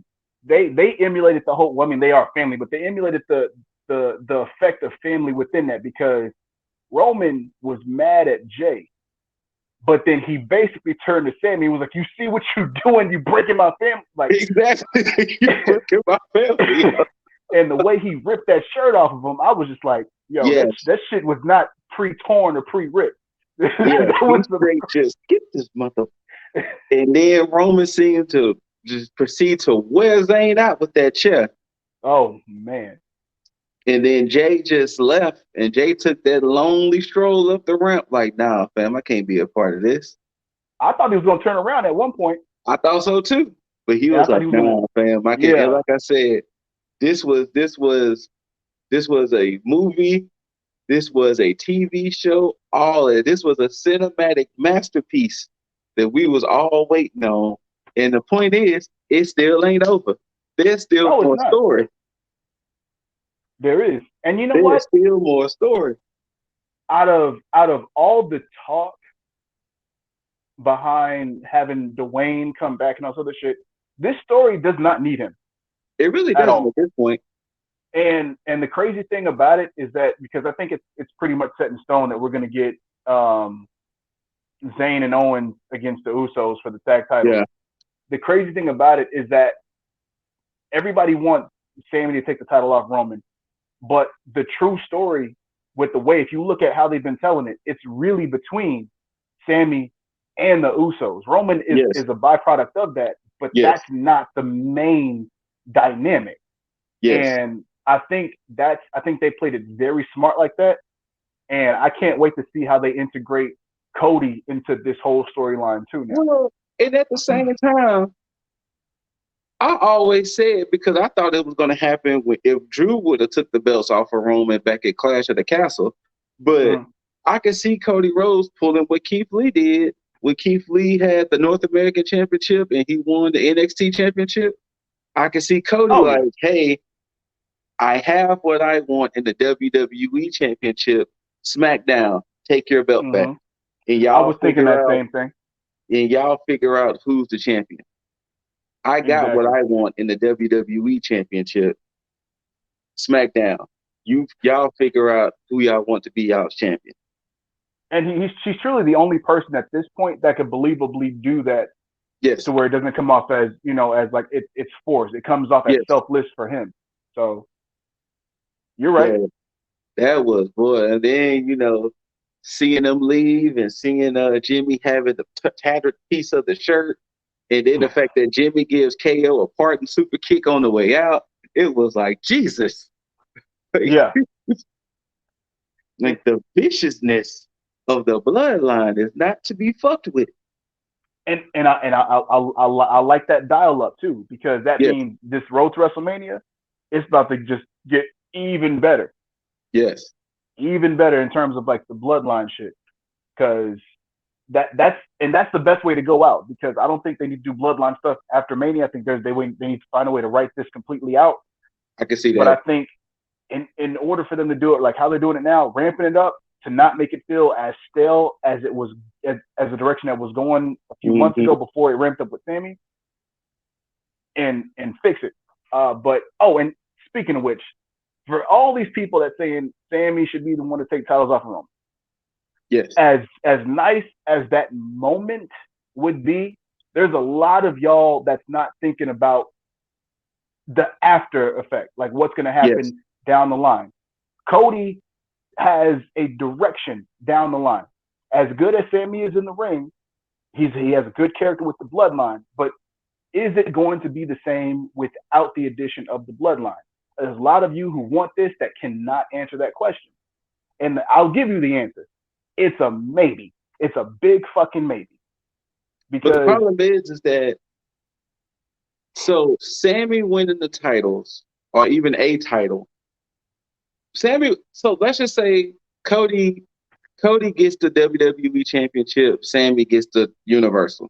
they emulated the whole. Well, I mean, they are family, but they emulated the effect of family within that because Roman was mad at Jay, but then he basically turned to Sammy and was like, "You see what you doing? You breaking my family!" Like Exactly. You fucking my family. and the way he ripped that shirt off of him, I was just like, "Yo, Yes. that shit was not pre-torn or pre-ripped." Yeah. That He was straight just get this mother. And then Roman seemed to just proceed to wear Zayn out with that chair. oh man. And then Jay just left, and Jay took that lonely stroll up the ramp. Like, nah, fam, I can't be a part of this. I thought he was gonna turn around at one point. I thought so too, but he And I was thought like, he was gonna nah, fam, I can't. And yeah. like I said, this was a movie. This was a TV show. All of it. This was a cinematic masterpiece that we was all waiting on. And the point is, it still ain't over. There's still No, it's more not. story. There is. And you know what? There's still more story. Out of all the talk behind having Dwayne come back and all this other shit, this story does not need him It really at doesn't all. at this point. And the crazy thing about it is that because I think it's pretty much set in stone that we're gonna get Zayn and Owens against the Usos for the tag titles. Yeah. The crazy thing about it is that everybody wants Sammy to take the title off Roman, but the true story with the way, if you look at how they've been telling it, it's really between Sammy and the Usos. Roman Yes. is a byproduct of that, but Yes. that's not the main dynamic. Yes. And I think they played it very smart like that. And I can't wait to see how they integrate Cody into this whole storyline too now. Well, and at the same time, I always said because I thought it was going to happen if Drew would have took the belts off of Roman back at Clash of the Castle, but Mm-hmm. I could see Cody Rhodes pulling what Keith Lee did when Keith Lee had the North American Championship and he won the NXT Championship. I could see Cody Oh yeah. like, hey, I have what I want in the WWE Championship. SmackDown, take your belt back, Mm-hmm. and I was thinking that same thing. y'all figure out who's the champion. I got what Exactly. I want in the WWE Championship. SmackDown. Y'all figure out who y'all want to be y'all's champion. And she's truly the only person at this point that could believably do that Yes. to where it doesn't come off as as like it's forced. It comes off as Yes. selfless for him. So you're right. Yeah. That was boy. And then, seeing them leave and seeing Jimmy having the tattered piece of the shirt, and then the fact that Jimmy gives KO a parting super kick on the way out, it was like Jesus. Yeah. Like the viciousness of the bloodline is not to be fucked with. And I like that dial up too because that Yes. means this road to WrestleMania it's about to just get even better, Yes. even better in terms of like the bloodline shit because that's the best way to go out because I don't think they need to do bloodline stuff after Mania. I think they need to find a way to write this completely out. I can see But I that. think in order for them to do it like how they're doing it now, ramping it up to not make it feel as stale as it was as the direction that was going a few months Mm-hmm. ago before it ramped up with Sammy, and fix it. But and speaking of which, for all these people that saying Sammy should be the one to take titles off of Roman, Yes. as nice as that moment would be, there's a lot of y'all that's not thinking about the after effect, like what's going to Yes. happen down the line. Cody has a direction down the line. As good as Sammy is in the ring, he has a good character with the bloodline, but is it going to be the same without the addition of the bloodline? There's a lot of you who want this that cannot answer that question. And I'll give you the answer. It's a maybe. It's a big fucking maybe. But the Because problem is that so Sammy winning the titles or even a title, Sammy. So let's just say Cody gets the WWE Championship. Sammy gets the Universal.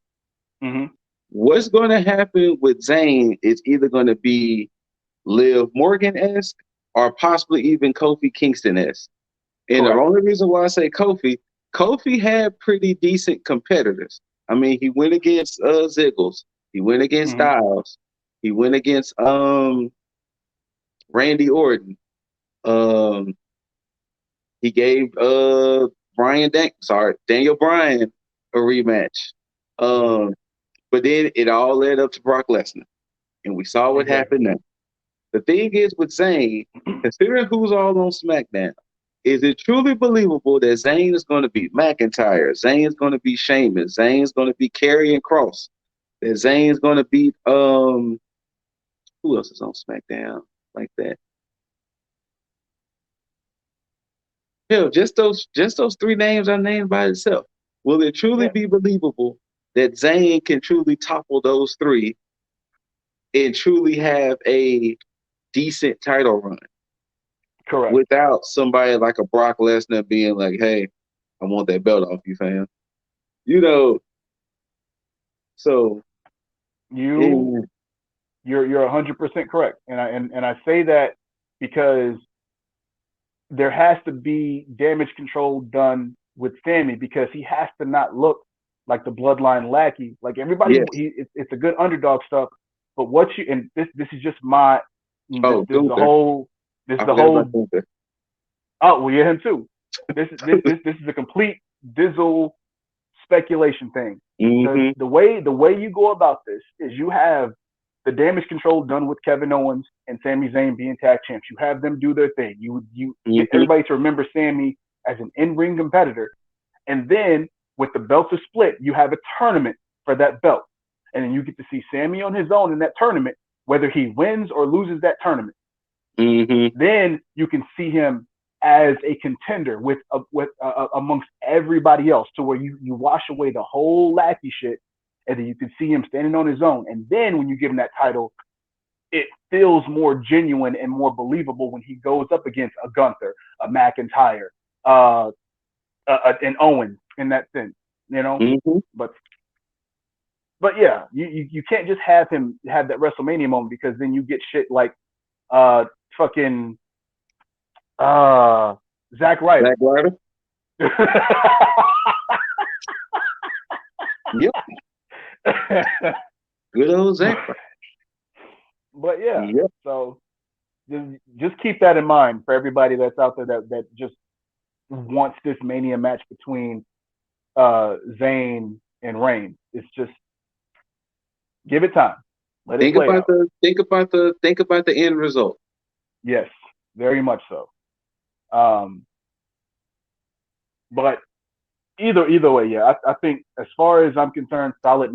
Mm-hmm. What's going to happen with Zayn is either going to be Liv Morgan-esque or possibly even Kofi Kingston-esque. And the Correct. only reason why I say Kofi had pretty decent competitors. I mean, he went against Ziggles, he went against Mm-hmm. Styles, he went against Randy Orton. Um, he gave Daniel Bryan a rematch. Um, but then it all led up to Brock Lesnar, and we saw what Exactly. happened now. The thing is with Zayn, considering who's all on SmackDown, is it truly believable that Zayn is going to beat McIntyre? Zayn is going to beat Sheamus. Zayn is going to beat Karrion Kross. That Zayn is going to beat who else is on SmackDown like that? Hell, just those three names I named by itself. Will it truly Yeah. be believable that Zayn can truly topple those three and truly have a decent title run Correct. without somebody like a Brock Lesnar being like, "Hey, I want that belt off you, fam." You know, so You and you're 100% correct, and I say that because there has to be damage control done with Sammy because he has to not look like the bloodline lackey. Like everybody, yes. it's a good underdog stuff. But what you and this is just my Oh, this is the Gunther. whole this is I the forgot about whole Gunther. oh well yeah him too. This is a complete Dizzle speculation thing because Mm-hmm. the way you go about this is you have the damage control done with Kevin Owens and Sami Zayn being tag champs. You have them do their thing. You get Mm-hmm. everybody to remember Sami as an in-ring competitor, and then with the belts are split, you have a tournament for that belt, and then you get to see Sami on his own in that tournament, whether he wins or loses that tournament. Mm-hmm. Then you can see him as a contender amongst everybody else, to where you wash away the whole lackey shit, and then you can see him standing on his own. And then when you give him that title, it feels more genuine and more believable when he goes up against a Gunther, a McIntyre, uh, an Owen in that sense, you know. Mm-hmm. But yeah, you can't just have him have that WrestleMania moment because then you get shit like uh fucking uh Zack Zack Ryder. Ryder. Yep. Good old Zack Ryder. But yeah, Yep. so just keep that in mind for everybody that's out there that just wants this Mania match between Zayn and Reigns. It's just give it time, let it Think play about out. the end result. Yes, very much so. Um, but either way, yeah, I think as far as I'm concerned, solid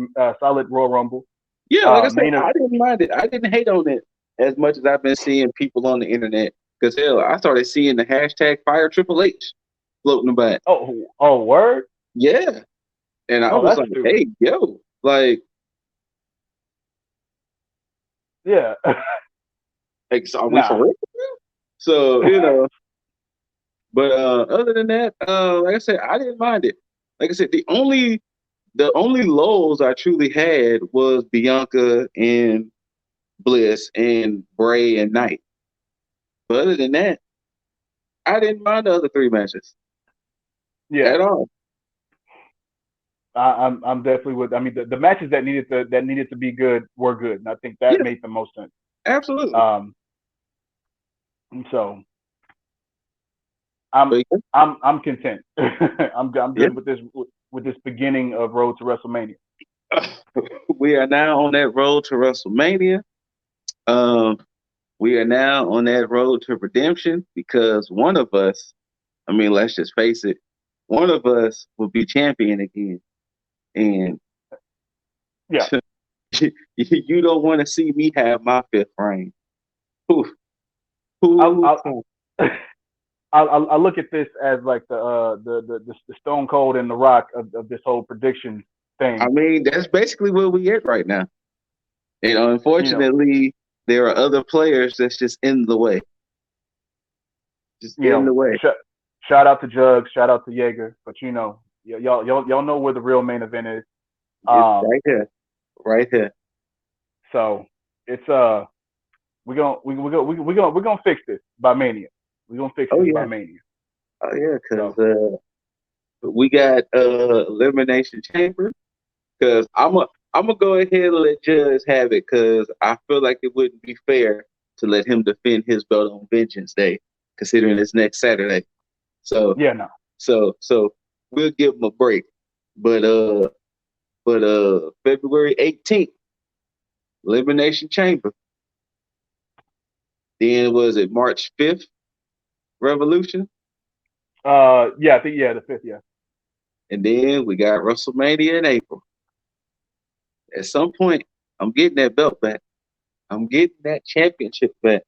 Royal Rumble. Yeah, like I said, Main I didn't mind it. I didn't hate on it as much as I've been seeing people on the internet. Because hell, I started seeing the hashtag Fire Triple H floating about. word. Yeah. And I Oh, was that's like, stupid. hey, yo, like, Yeah. are we for Nah. real? So, but other than that, like I said, I didn't mind it. Like I said, the only lows I truly had was Bianca and Bliss and Bray and Knight. But other than that, I didn't mind the other three matches Yeah. at all. I'm definitely with. I mean, the matches that needed to be good were good, and I think that Yeah, made the most sense. absolutely. Um, so I'm But I'm content. I'm yeah, good with this beginning of Road to WrestleMania. yeah. We are now on that road to WrestleMania. Um, we are now on that road to redemption because one of us, I mean, let's just face it, one of us will be champion again. And Yeah, you don't want to see me have my fifth reign. Who, I'll who, I'll, I'll look at this as like the Stone Cold and the Rock of this whole prediction I thing. mean, that's basically where we at right now. And You know, unfortunately, there are other players that's just in the way. Just you in know, the way. shout out to Jugs, shout out to Jaeger, but y'all know where the real main event is. It's Um, right here, right here. so it's we're gonna fix this by Mania. We're gonna fix Oh this by yeah, Mania. oh yeah, because So we got elimination chamber. Because I'm gonna go ahead and let Judge have it because I feel like it wouldn't be fair to let him defend his belt on Vengeance Day, considering it's next Saturday. So yeah, no. so we'll give him a break. But February 18th, Elimination Chamber. Then was it March 5th, Revolution? Yeah, I think the fifth, yeah. And then we got WrestleMania in April. At some point, I'm getting that belt back. I'm getting that championship back.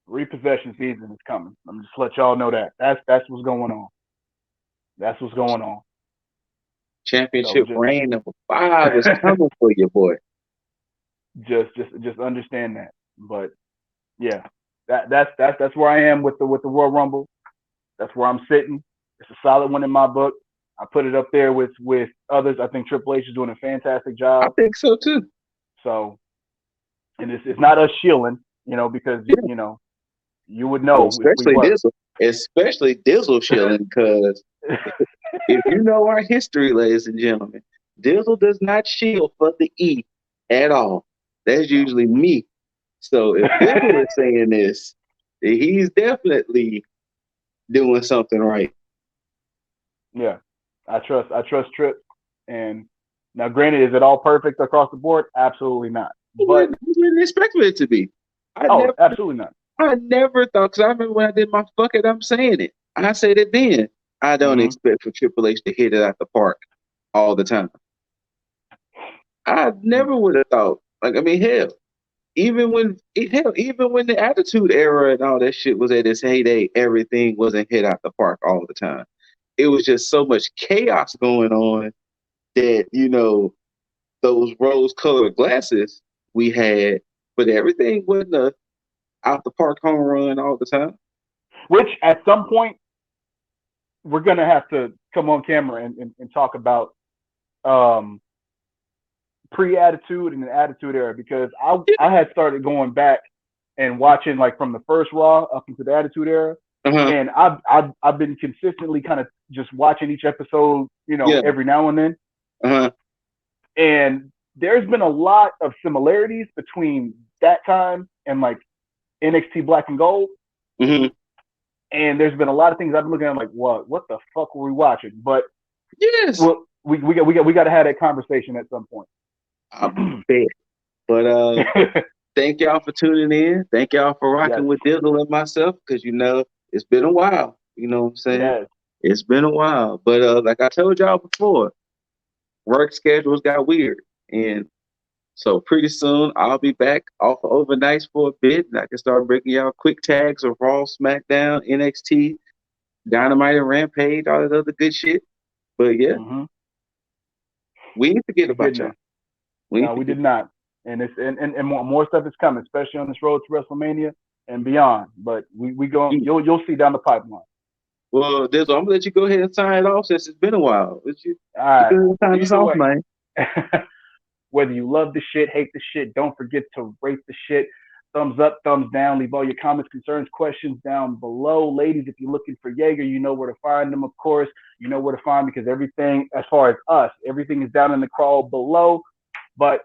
Repossession season is coming. I'm just let y'all know that. That's what's going on. That's what's going on. So Championship reign #5 is coming for you, boy. just understand that. But yeah, that's where I am with the Royal Rumble. That's where I'm sitting. It's a solid one in my book. I put it up there with others. I think Triple H is doing a fantastic I job. think so too. So, and it's not us shilling, because Yeah. you would know if we Especially were. Dizzle shilling, because if you know our history, ladies and gentlemen, Dizzle does not shield for the E at all. That's No. usually me. So if Dizzle is saying this, he's definitely doing something right. Yeah, I trust Trip. And now, granted, is it all perfect across the board? Absolutely not. But You wouldn't expect it to be. I oh, never absolutely not. I never thought, because I remember when I did my fuck it, I'm saying it. I said it then. I don't Mm-hmm. expect for Triple H to hit it at the park all the time. I never would have thought. Like, I mean, hell, even when the Attitude Era and all that shit was at its heyday, everything wasn't hit out the park all the time. It was just so much chaos going on that, those rose-colored glasses we had, but everything wasn't a out the park home run all the time. Which at some point we're gonna have to come on camera and talk about um, pre-attitude and the attitude era, because I had started going back and watching like from the first Raw up into the attitude era, Uh-huh. and I've been consistently kind of just watching each episode, Yeah. every now and then, Uh-huh. and there's been a lot of similarities between that time and like NXT Black and Gold. Mm-hmm. And there's been a lot of things I've been looking at like, what the fuck were we watching? But Yes. well, we got to have that conversation at some point. I bet. But thank y'all for tuning in. Thank y'all for Yes, rocking with Dizzle and myself, because it's been a while. You know what I'm saying? yes. It's been a while. But like I told y'all before, work schedules got weird. And so pretty soon I'll be back off of overnights for a bit, and I can start bringing y'all quick tags of Raw, SmackDown, NXT, Dynamite, and Rampage, all that other good shit. But yeah, Mm-hmm. we ain't forget We about didn't. y'all. We No, ain't we forget. did not. And it's and more stuff is coming, especially on this road to WrestleMania and beyond. But we going Yeah. you'll see down the pipeline. Well, Dizzle, I'm gonna let you go ahead and sign it off since it's been a while. All You right. go ahead and sign us Either off, way, man. whether you love the shit, hate the shit, don't forget to rate the shit. Thumbs up, thumbs down. Leave all your comments, concerns, questions down below. Ladies, if you're looking for Jaeger, you know where to find them, of course. You know where to find, because everything, as far as us, everything is down in the crawl below. But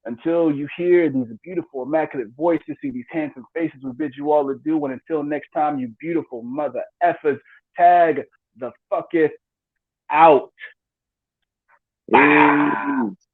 until you hear these beautiful, immaculate voices, see these handsome faces, we bid you all adieu. And until next time, you beautiful mother effers, tag the fucketh out. Bah! Hey.